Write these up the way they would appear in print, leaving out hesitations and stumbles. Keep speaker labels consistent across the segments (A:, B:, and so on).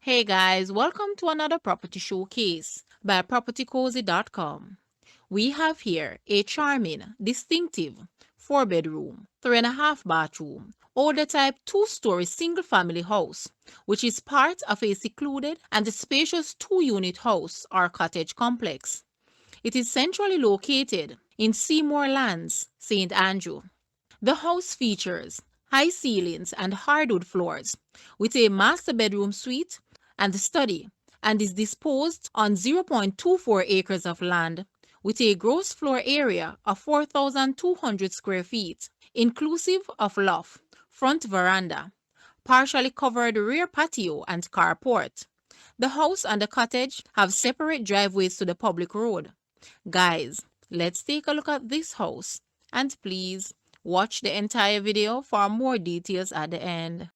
A: Hey guys, welcome to another property showcase by propertycozy.com. We have here a charming, distinctive 4-bedroom, 3.5 bathroom, older type 2-story single family house, which is part of a secluded and spacious 2-unit house or cottage complex. It is centrally located in Seymour Lands, St. Andrew. The house features high ceilings and hardwood floors with a master bedroom suite and study, and is disposed on 0.24 acres of land with a gross floor area of 4,200 square feet, inclusive of loft, front veranda, partially covered rear patio and carport. The house and the cottage have separate driveways to the public road. Guys, let's take a look at this house, and please watch the entire video for more details at the end.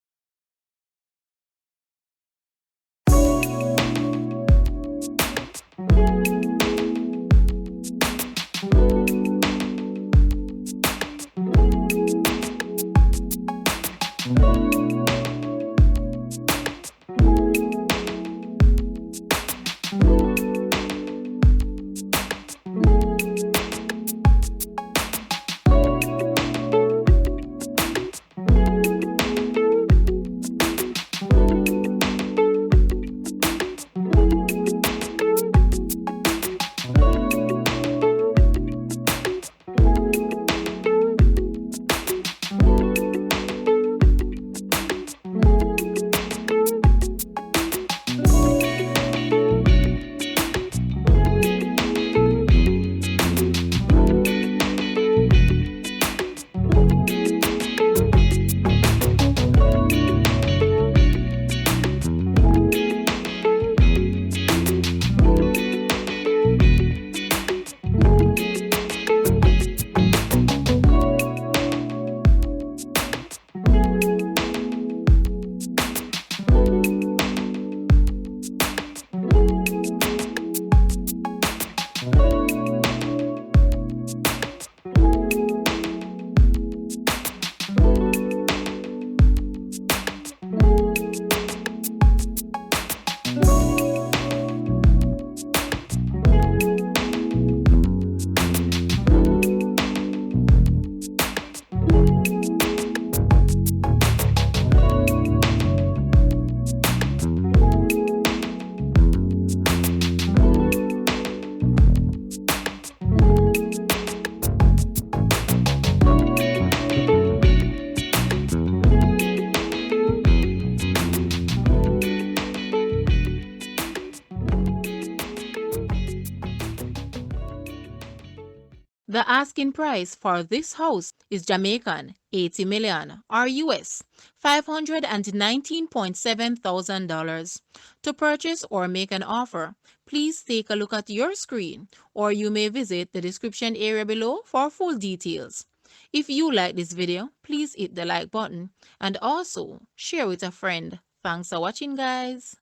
A: The asking price for this house is Jamaican 80 million or US $519.7 thousand. To purchase or make an offer, please take a look at your screen, or you may visit the description area below for full details. If you like this video, please hit the like button and also share with a friend. Thanks for watching, guys.